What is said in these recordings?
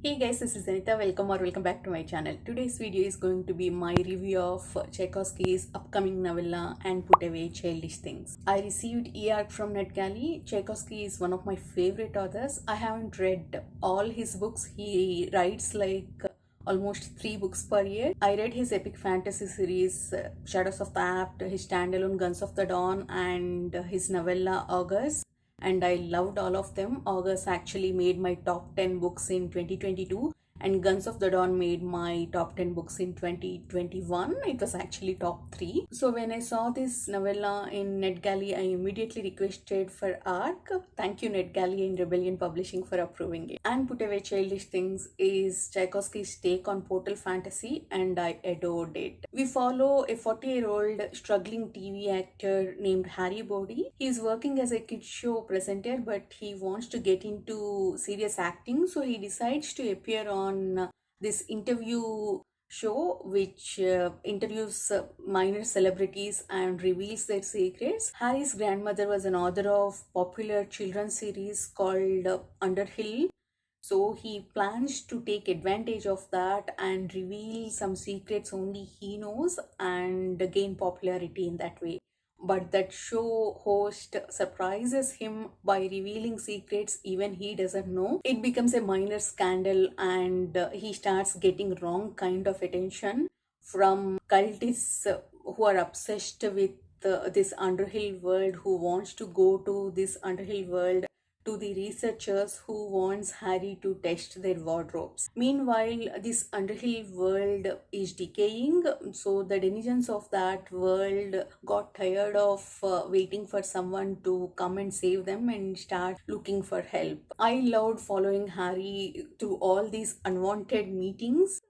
Hey guys, this is Anita. Welcome back to my channel. Today's video is going to be my review of Tchaikovsky's upcoming novella and Put Away Childish Things. I received e-arc from NetGalley. Tchaikovsky is one of my favorite authors. I haven't read all his books. He writes like almost 3 books per year. I read his epic fantasy series Shadows of the Apt, his standalone Guns of the Dawn, and his novella August, and I loved all of them. August actually made my top 10 books in 2022, and Guns of the Dawn made my top 10 books in 2021. It was actually top 3. So when I saw this novella in NetGalley, I immediately requested for ARC. Thank you NetGalley and Rebellion Publishing for approving it. And Put Away Childish Things is Tchaikovsky's take on portal fantasy, and I adored it. We follow a 40-year-old struggling TV actor named Harry Bodie. He is working as a kids show presenter, but he wants to get into serious acting, so he decides to appear on this interview show which interviews minor celebrities and reveals their secrets. Harry's grandmother was an author of popular children's series called Underhill, so he plans to take advantage of that and reveal some secrets only he knows and gain popularity in that way. But that show host surprises him by revealing secrets even he doesn't know. It becomes a minor scandal, and he starts getting wrong kind of attention from cultists who are obsessed with this Underhill world, who wants to go to this Underhill world, to the researchers who wants Harry to test their wardrobes. Meanwhile, this Underhill world is decaying, so the denizens of that world got tired of waiting for someone to come and save them and start looking for help. I loved following Harry through all these unwanted meetings.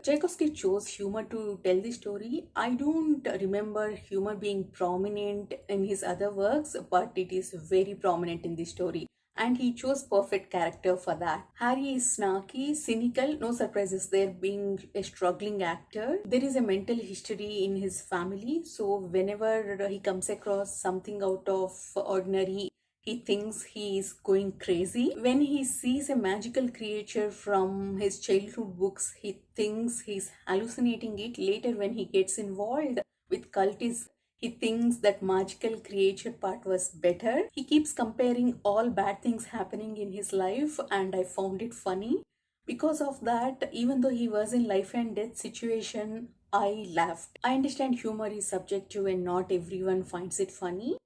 Tchaikovsky chose humor to tell the story. I don't remember humor being prominent in his other works, but it is very prominent in the story. And he chose perfect character for that. Harry is snarky, cynical, no surprises there, being a struggling actor. There is a mental history in his family, so whenever he comes across something out of ordinary, he thinks he is going crazy. When he sees a magical creature from his childhood books, he thinks he's hallucinating it. Later, when he gets involved with cultists, he thinks that magical creature part was better. He keeps comparing all bad things happening in his life, and I found it funny. Because of that, even though he was in life and death situation, I laughed. I understand humor is subjective and not everyone finds it funny.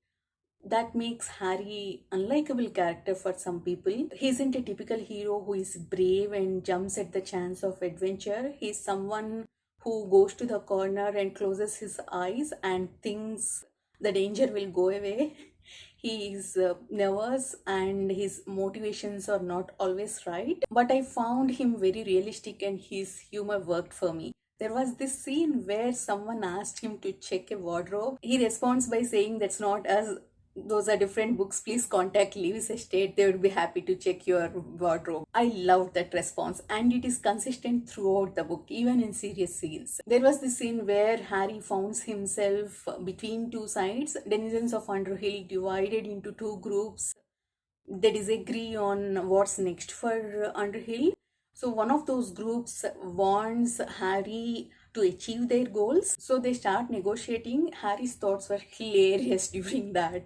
That makes Harry unlikable character for some people. He isn't a typical hero who is brave and jumps at the chance of adventure. He's someone who goes to the corner and closes his eyes and thinks the danger will go away. He is nervous and his motivations are not always right. But I found him very realistic and his humor worked for me. There was this scene where someone asked him to check a wardrobe. He responds by saying, "That's not us. Those are different books. Please contact Leavis Estate. They would be happy to check your wardrobe." I loved that response, and it is consistent throughout the book, even in serious scenes. There was this scene where Harry finds himself between two sides. Denizens of Underhill divided into 2 groups. They disagree on what's next for Underhill. So one of those groups wants Harry to achieve their goals. So they start negotiating. Harry's thoughts were hilarious during that.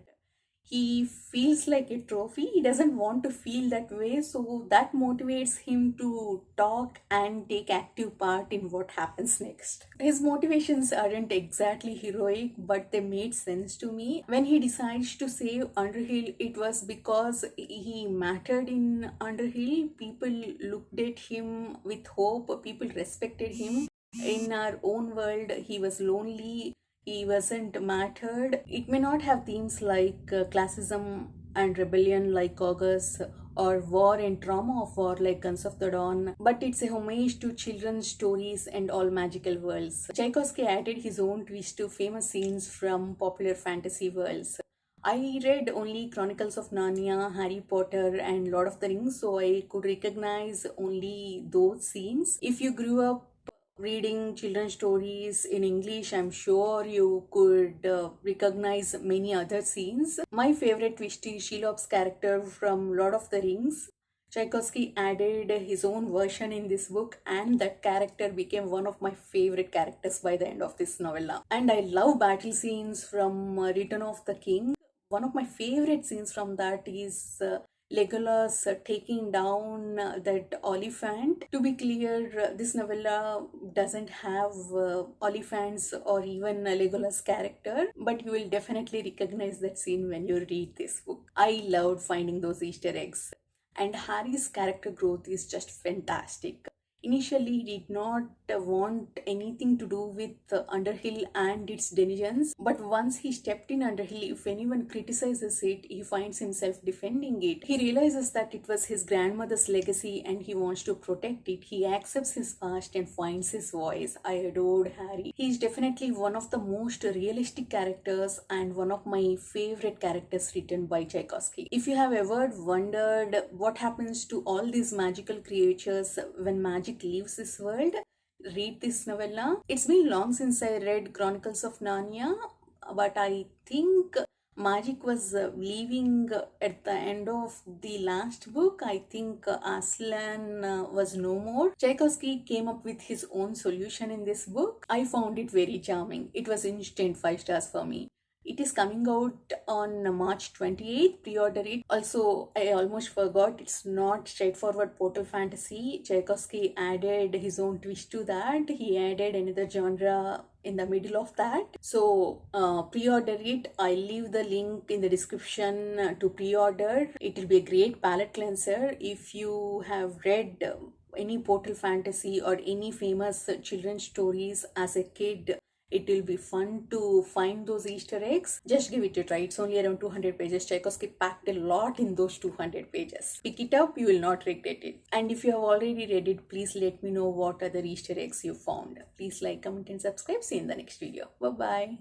He feels like a trophy. He doesn't want to feel that way, so that motivates him to talk and take active part in what happens next. His motivations aren't exactly heroic, but they made sense to me. When he decides to save Underhill, it was because he mattered in Underhill. People looked at him with hope, people respected him. In our own world, he was lonely, he wasn't mattered. It may not have themes like classism and rebellion like August, or war and trauma of war like Guns of the Dawn, but it's a homage to children's stories and all magical worlds. Tchaikovsky added his own twist to famous scenes from popular fantasy worlds. I read only Chronicles of Narnia, Harry Potter, and Lord of the Rings, so I could recognize only those scenes. If you grew up reading children's stories in English, I'm sure you could recognize many other scenes. My favorite twist is Shelob's character from Lord of the Rings. Tchaikovsky added his own version in this book, and that character became one of my favorite characters by the end of this novella. And I love battle scenes from Return of the King. One of my favorite scenes from that is Legolas taking down that elephant. To be clear, this novella doesn't have elephants or even Legolas character, but you will definitely recognize that scene when you read this book. I loved finding those Easter eggs, and Harry's character growth is just fantastic. Initially, he did not want anything to do with Underhill and its denizens, but once he stepped in Underhill, if anyone criticizes it, he finds himself defending it. He realizes that it was his grandmother's legacy and he wants to protect it. He accepts his past and finds his voice. I adored Harry. He is definitely one of the most realistic characters and one of my favorite characters written by Tchaikovsky. If you have ever wondered what happens to all these magical creatures when magic leaves this world, read this novella. It's been long since I read Chronicles of Narnia, but I think magic was leaving at the end of the last book. I think Aslan was no more. Tchaikovsky came up with his own solution in this book. I found it very charming. It was instant 5 stars for me. It is coming out on March 28th. Pre-order it. Also, I almost forgot, it's not straightforward portal fantasy. Tchaikovsky added his own twist to that. He added another genre in the middle of that. So pre-order it. I'll leave the link in the description to pre-order. It will be a great palate cleanser. If you have read any portal fantasy or any famous children's stories as a kid, it will be fun to find those Easter eggs. Just give it a try. It's only around 200 pages. Tchaikovsky packed a lot in those 200 pages. Pick it up, you will not regret it. And if you have already read it, please let me know what other Easter eggs you found. Please like, comment and subscribe. See you in the next video. Bye-bye.